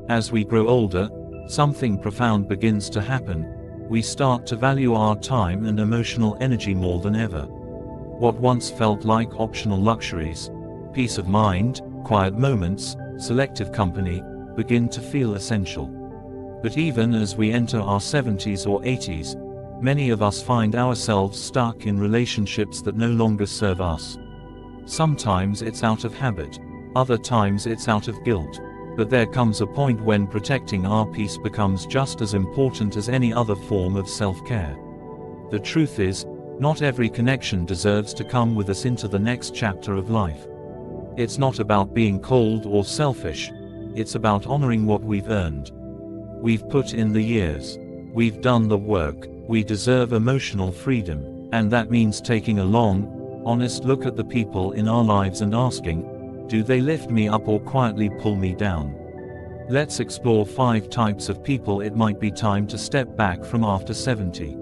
As we grow older, something profound begins to happen. We start to value our time and emotional energy more than ever. What once felt like optional luxuries, peace of mind, quiet moments, selective company, begin to feel essential. But even as we enter our 70s or 80s, many of us find ourselves stuck in relationships that no longer serve us. Sometimes it's out of habit, other times it's out of guilt. But there comes a point when protecting our peace becomes just as important as any other form of self-care. The truth is, not every connection deserves to come with us into the next chapter of life. It's not about being cold or selfish, it's about honoring what we've earned. We've put in the years. We've done the work. We deserve emotional freedom, and that means taking a long, honest look at the people in our lives and asking, do they lift me up or quietly pull me down? Let's explore 5 types of people it might be time to step back from after 70.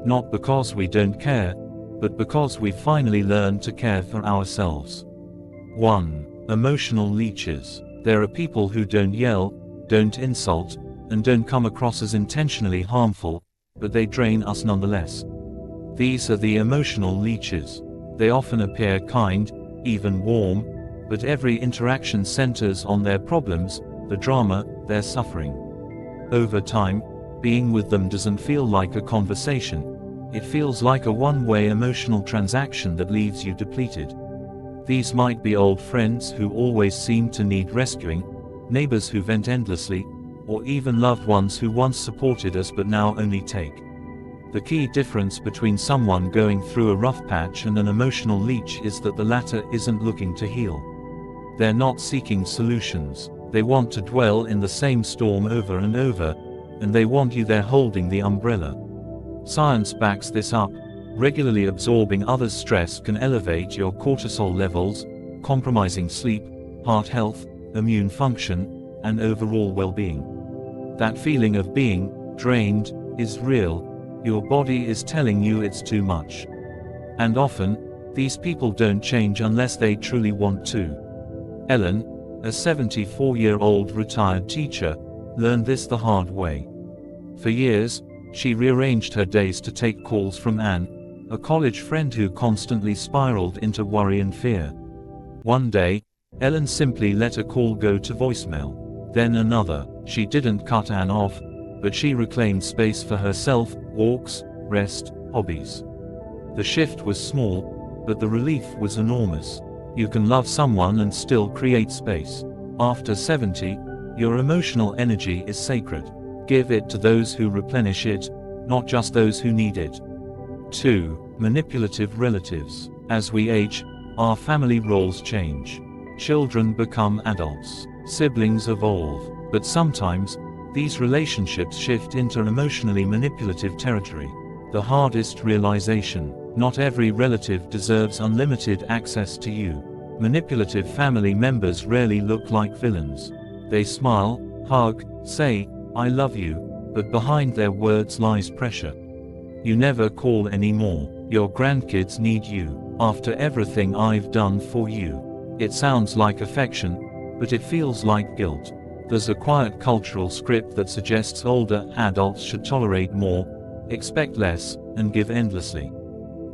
Not because we don't care, but because we've finally learned to care for ourselves. 1. Emotional leeches. There are people who don't yell, don't insult, and don't come across as intentionally harmful, but they drain us nonetheless. These are the emotional leeches. They often appear kind, even warm, but every interaction centers on their problems, the drama, their suffering. Over time, being with them doesn't feel like a conversation. It feels like a one-way emotional transaction that leaves you depleted. These might be old friends who always seem to need rescuing, neighbors who vent endlessly, or even loved ones who once supported us but now only take. The key difference between someone going through a rough patch and an emotional leech is that the latter isn't looking to heal. They're not seeking solutions. They want to dwell in the same storm over and over, and they want you there holding the umbrella. Science backs this up. Regularly absorbing others' stress can elevate your cortisol levels, compromising sleep, heart health, immune function, and overall well-being. That feeling of being drained is real. Your body is telling you it's too much. And often, these people don't change unless they truly want to. Ellen, a 74-year-old retired teacher, learned this the hard way. For years, she rearranged her days to take calls from Anne, a college friend who constantly spiraled into worry and fear. One day, Ellen simply let a call go to voicemail. Then another. She didn't cut Anne off, but she reclaimed space for herself, walks, rest, hobbies. The shift was small, but the relief was enormous. You can love someone and still create space. After 70, your emotional energy is sacred. Give it to those who replenish it, not just those who need it. 2. Manipulative relatives. As we age, our family roles change. Children become adults. Siblings evolve. But sometimes, these relationships shift into emotionally manipulative territory. The hardest realization: not every relative deserves unlimited access to you. Manipulative family members rarely look like villains. They smile, hug, say, "I love you," but behind their words lies pressure. "You never call anymore. Your grandkids need you. After everything I've done for you." It sounds like affection, but it feels like guilt. There's a quiet cultural script that suggests older adults should tolerate more, expect less, and give endlessly.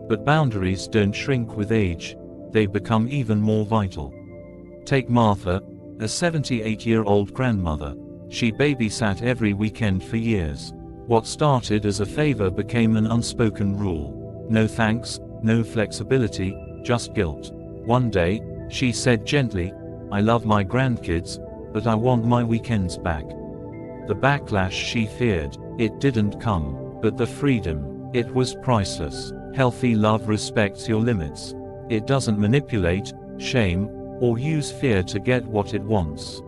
But boundaries don't shrink with age, they become even more vital. Take Martha, a 78-year-old grandmother. She babysat every weekend for years. What started as a favor became an unspoken rule. No thanks, no flexibility, just guilt. One day, she said gently, "I love my grandkids, but I want my weekends back." The backlash she feared, it didn't come, but the freedom, it was priceless. Healthy love respects your limits. It doesn't manipulate, shame, or use fear to get what it wants.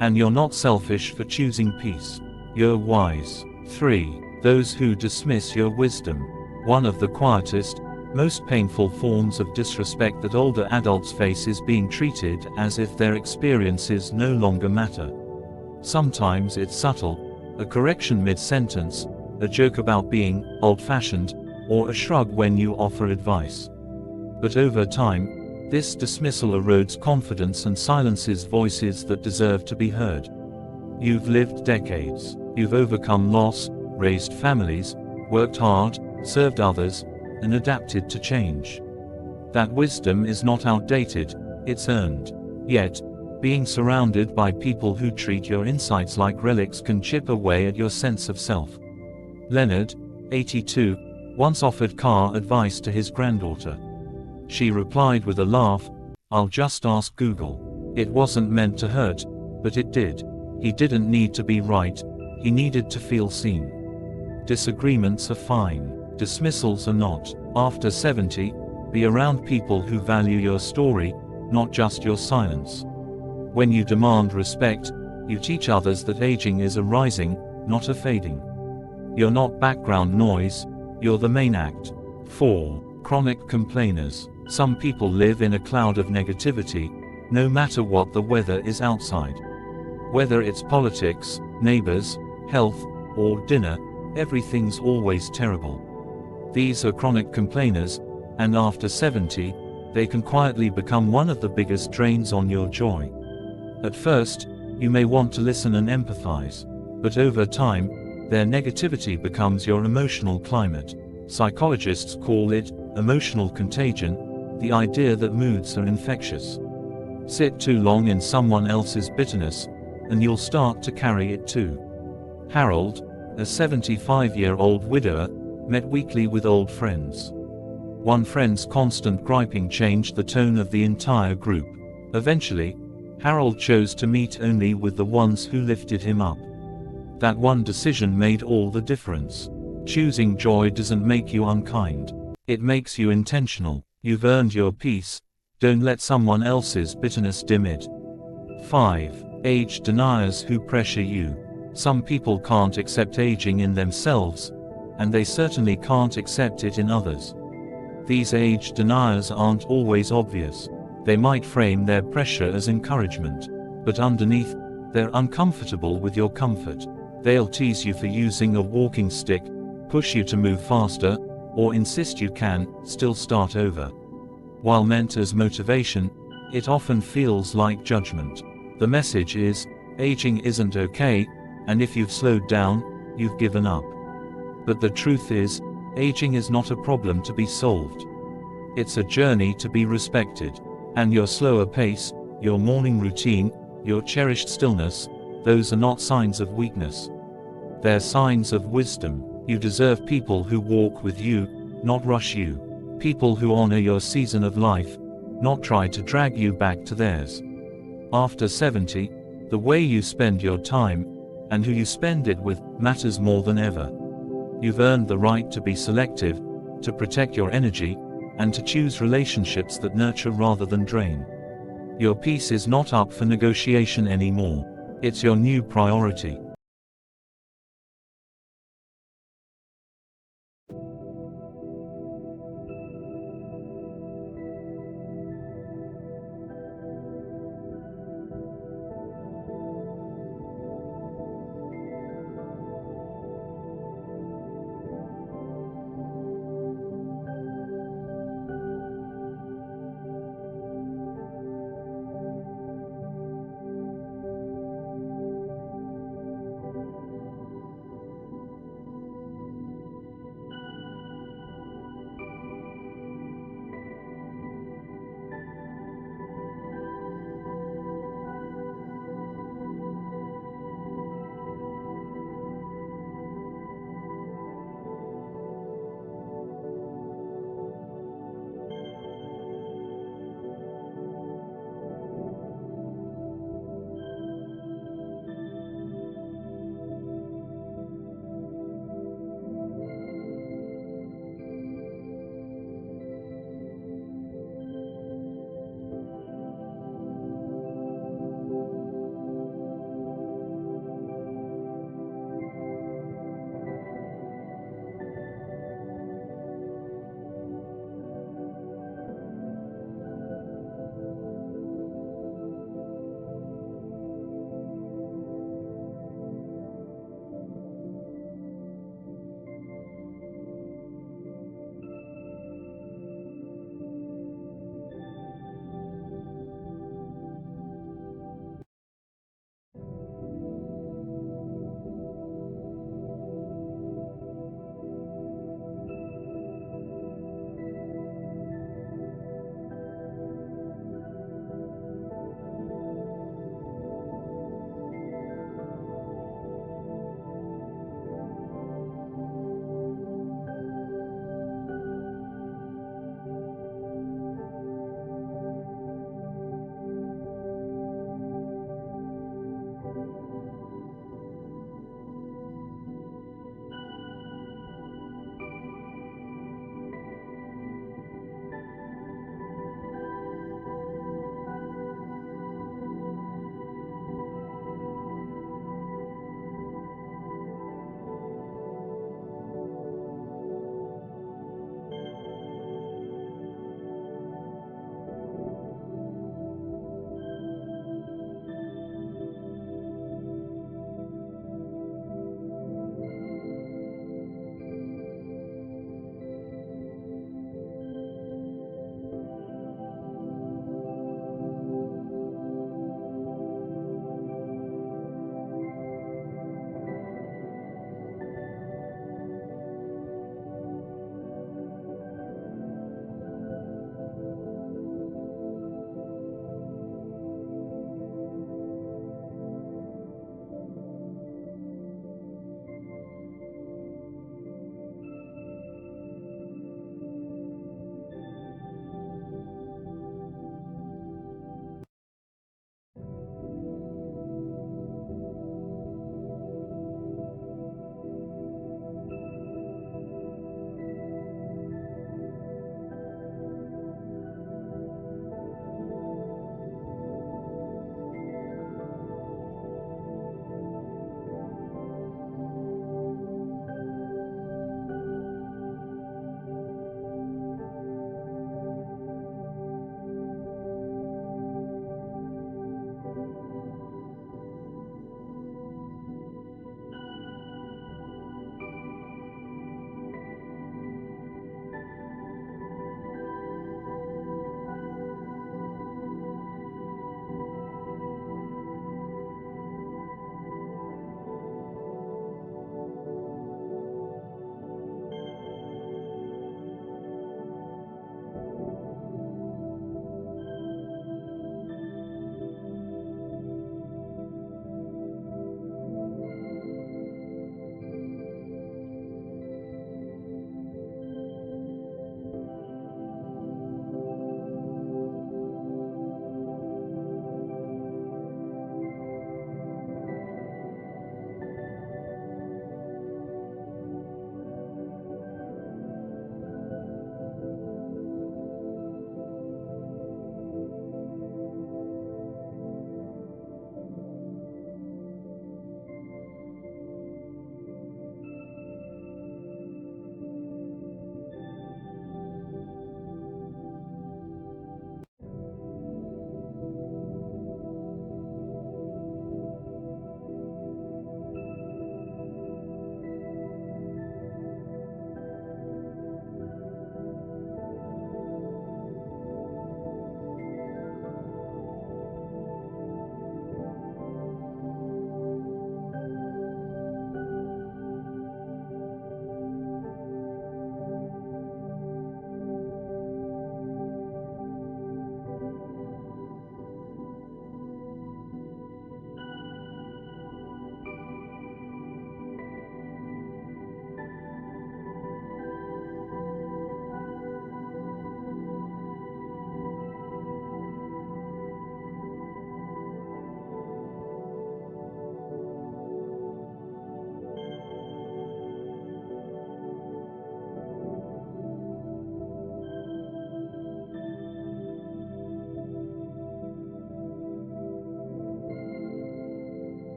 And you're not selfish for choosing peace. You're wise. 3. Those who dismiss your wisdom. One of the quietest, most painful forms of disrespect that older adults face is being treated as if their experiences no longer matter. Sometimes it's subtle, a correction mid-sentence, a joke about being old-fashioned, or a shrug when you offer advice. But over time, this dismissal erodes confidence and silences voices that deserve to be heard. You've lived decades. You've overcome loss, raised families, worked hard, served others, and adapted to change. That wisdom is not outdated, it's earned. Yet, being surrounded by people who treat your insights like relics can chip away at your sense of self. Leonard, 82, once offered car advice to his granddaughter. She replied with a laugh, "I'll just ask Google." It wasn't meant to hurt, but it did. He didn't need to be right, he needed to feel seen. Disagreements are fine, dismissals are not. After 70, be around people who value your story, not just your silence. When you demand respect, you teach others that aging is a rising, not a fading. You're not background noise, you're the main act. 4. Chronic complainers. Some people live in a cloud of negativity, no matter what the weather is outside. Whether it's politics, neighbors, health, or dinner, everything's always terrible. These are chronic complainers, and after 70, they can quietly become one of the biggest drains on your joy. At first, you may want to listen and empathize, but over time, their negativity becomes your emotional climate. Psychologists call it emotional contagion, the idea that moods are infectious. Sit too long in someone else's bitterness, and you'll start to carry it too. Harold, a 75-year-old widower, met weekly with old friends. One friend's constant griping changed the tone of the entire group. Eventually, Harold chose to meet only with the ones who lifted him up. That one decision made all the difference. Choosing joy doesn't make you unkind. It makes you intentional. You've earned your peace. Don't let someone else's bitterness dim it. 5. Age deniers who pressure you. Some people can't accept aging in themselves, and they certainly can't accept it in others. These age deniers aren't always obvious. They might frame their pressure as encouragement, but underneath, they're uncomfortable with your comfort. They'll tease you for using a walking stick, push you to move faster, or insist you can still start over. While meant as motivation, it often feels like judgment. The message is, aging isn't okay, and if you've slowed down, you've given up. But the truth is, aging is not a problem to be solved. It's a journey to be respected. And your slower pace, your morning routine, your cherished stillness, those are not signs of weakness. They're signs of wisdom. You deserve people who walk with you, not rush you. People who honor your season of life, not try to drag you back to theirs. After 70, the way you spend your time, and who you spend it with, matters more than ever. You've earned the right to be selective, to protect your energy, and to choose relationships that nurture rather than drain. Your peace is not up for negotiation anymore. It's your new priority.